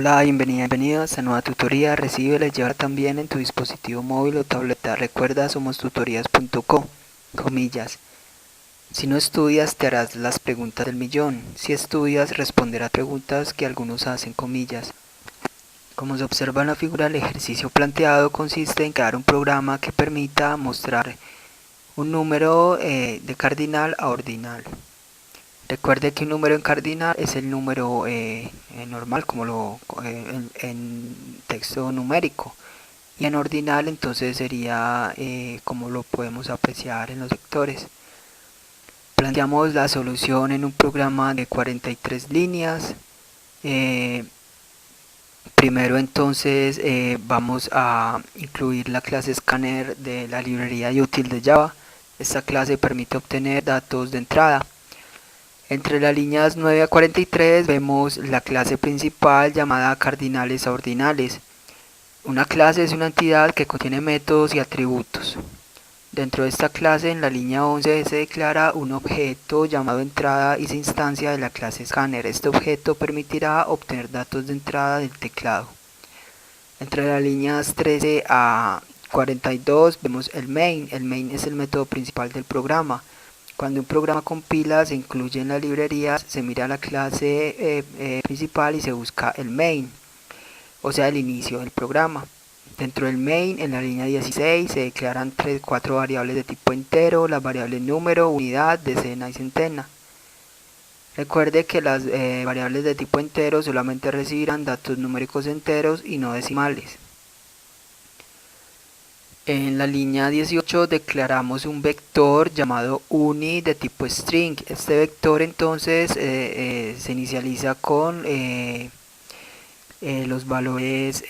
Hola, bienvenido a esta nueva tutoría. Recíbela y llévala también en tu dispositivo móvil o tableta. Recuerda, somos tutorías.co, comillas. Si no estudias, te harás las preguntas del millón. Si estudias, responderás preguntas que algunos hacen, comillas. Como se observa en la figura, el ejercicio planteado consiste en crear un programa que permita mostrar un número de cardinal a ordinal. Recuerde que un número en cardinal es el número normal, como en texto numérico, y en ordinal entonces sería como lo podemos apreciar en los vectores. Planteamos la solución en un programa de 43 líneas. Primero entonces vamos a incluir la clase Scanner de la librería útil de Java. Esta clase permite obtener datos de entrada. Entre las líneas 9 a 43 vemos la clase principal llamada cardinales a ordinales. Una clase es una entidad que contiene métodos y atributos. Dentro de esta clase, en la línea 11, se declara un objeto llamado entrada y se instancia de la clase Scanner. Este objeto permitirá obtener datos de entrada del teclado. Entre las líneas 13 a 42 vemos el main. El main es el método principal del programa. Cuando un programa compila, se incluye en las librerías, se mira la clase principal y se busca el main, o sea, el inicio del programa. Dentro del main, en la línea 16, se declaran 4 variables de tipo entero, las variables número, unidad, decena y centena. Recuerde que las variables de tipo entero solamente recibirán datos numéricos enteros y no decimales. En la línea 18 declaramos un vector llamado uni de tipo string. Este vector entonces se inicializa con los valores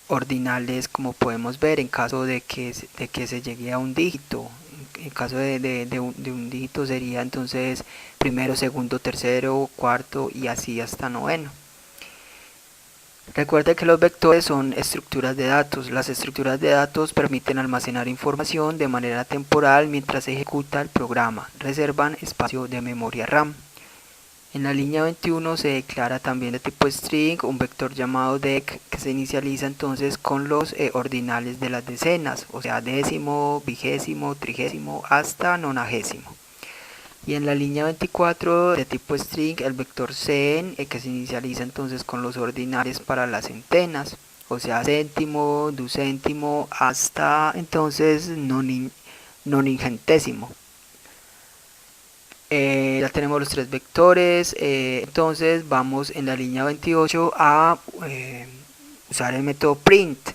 ordinales, como podemos ver, en caso de que se llegue a un dígito. En caso de un dígito sería entonces primero, segundo, tercero, cuarto y así hasta noveno. Recuerde que los vectores son estructuras de datos. Las estructuras de datos permiten almacenar información de manera temporal mientras se ejecuta el programa. Reservan espacio de memoria RAM. En la línea 21 se declara también de tipo string un vector llamado dec que se inicializa entonces con los ordinales de las decenas, o sea, décimo, vigésimo, trigésimo hasta nonagésimo. Y en la línea 24 de tipo string el vector cen que se inicializa entonces con los ordinales para las centenas, o sea, céntimo, ducéntimo hasta entonces noningentésimo. Ya tenemos los tres vectores, entonces vamos en la línea 28 a usar el método print.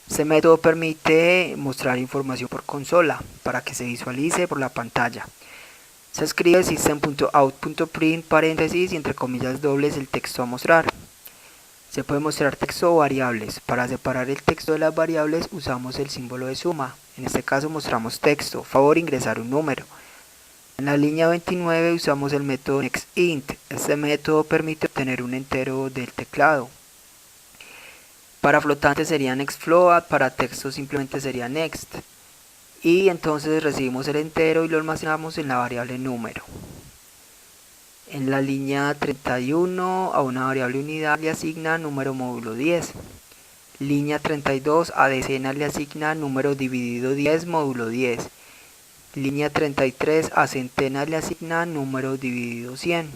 Este método permite mostrar información por consola para que se visualice por la pantalla. Se escribe system.out.print paréntesis y entre comillas dobles el texto a mostrar. Se puede mostrar texto o variables. Para separar el texto de las variables usamos el símbolo de suma. En este caso mostramos texto. Favor ingresar un número. En la línea 29 usamos el método nextInt. Este método permite obtener un entero del teclado. Para flotantes sería nextFloat, para texto simplemente sería next. Y entonces recibimos el entero y lo almacenamos en la variable número. En la línea 31 a una variable unidad le asigna número módulo 10. Línea 32 a decenas le asigna número dividido 10 módulo 10. Línea 33 a centenas le asigna número dividido 100.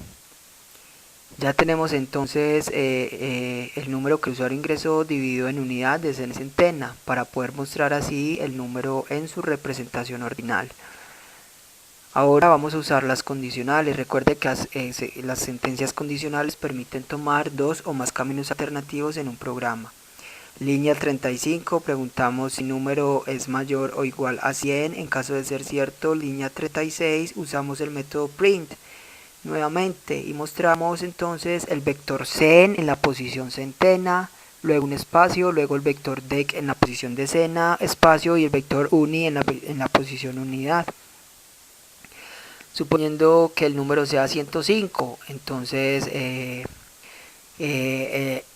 Ya tenemos entonces el número que el usuario ingresó dividido en unidad, decena y centena, para poder mostrar así el número en su representación ordinal. Ahora vamos a usar las condicionales. Recuerde que las sentencias condicionales permiten tomar dos o más caminos alternativos en un programa. Línea 35, preguntamos si número es mayor o igual a 100. En caso de ser cierto, línea 36, usamos el método print nuevamente y mostramos entonces el vector cen en la posición centena, luego un espacio, luego el vector dec en la posición decena, espacio, y el vector uni en la posición unidad. Suponiendo que el número sea 105, entonces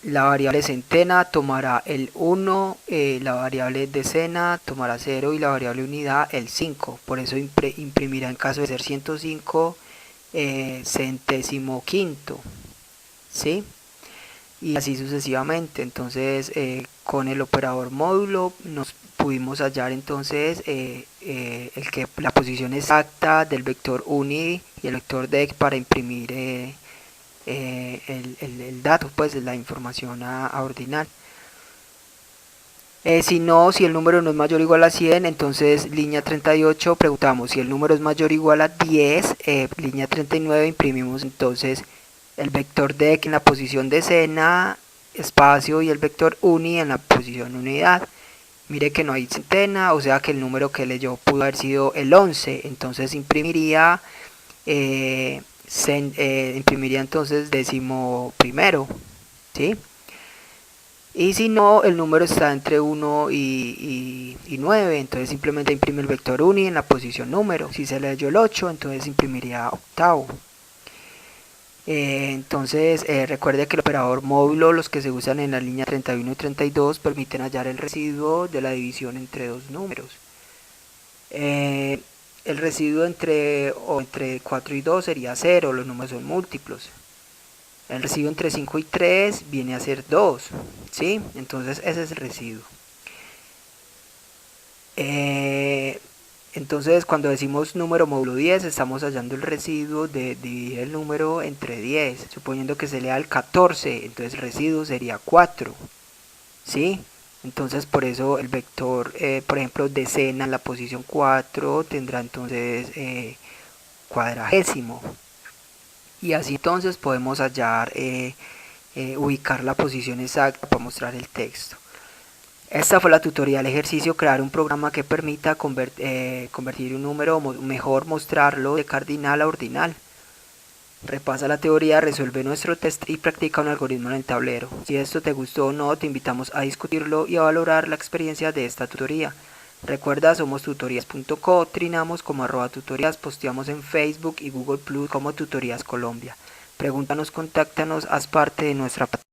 la variable centena tomará el 1, la variable decena tomará 0 y la variable unidad el 5. Por eso imprimirá en caso de ser 105 centésimo quinto, ¿sí? y así sucesivamente. Entonces con el operador módulo nos pudimos hallar entonces la posición exacta del vector uni y el vector dec para imprimir el dato, pues la información a ordinal. Si el número no es mayor o igual a 100, entonces línea 38 preguntamos. Si el número es mayor o igual a 10, línea 39 imprimimos entonces el vector dec en la posición decena, espacio, y el vector uni en la posición unidad. Mire que no hay centena, o sea que el número que leyó pudo haber sido el 11, entonces imprimiría entonces décimo primero, ¿sí? Y si no, el número está entre 1 y 9, entonces simplemente imprime el vector uni en la posición número. Si se leyó el 8, entonces imprimiría octavo. Entonces recuerde que el operador módulo, los que se usan en la línea 31 y 32, permiten hallar el residuo de la división entre dos números. El residuo entre 4 y 2 sería 0, los números son múltiplos. El residuo entre 5 y 3 viene a ser 2, ¿sí? Entonces ese es el residuo. Entonces cuando decimos número módulo 10 estamos hallando el residuo de dividir el número entre 10, suponiendo que se lea el 14, entonces el residuo sería 4, ¿sí? Entonces por eso el vector, por ejemplo, decena en la posición 4 tendrá entonces cuadragésimo. Y así entonces podemos hallar, ubicar la posición exacta para mostrar el texto. Esta fue la tutorial ejercicio, crear un programa que permita convertir un número, mejor mostrarlo de cardinal a ordinal. Repasa la teoría, resuelve nuestro test y practica un algoritmo en el tablero. Si esto te gustó o no, te invitamos a discutirlo y a valorar la experiencia de esta tutoría. Recuerda, somos tutorías.co, trinamos como @tutorías, posteamos en Facebook y Google Plus como Tutorías Colombia. Pregúntanos, contáctanos, haz parte de nuestra plataforma.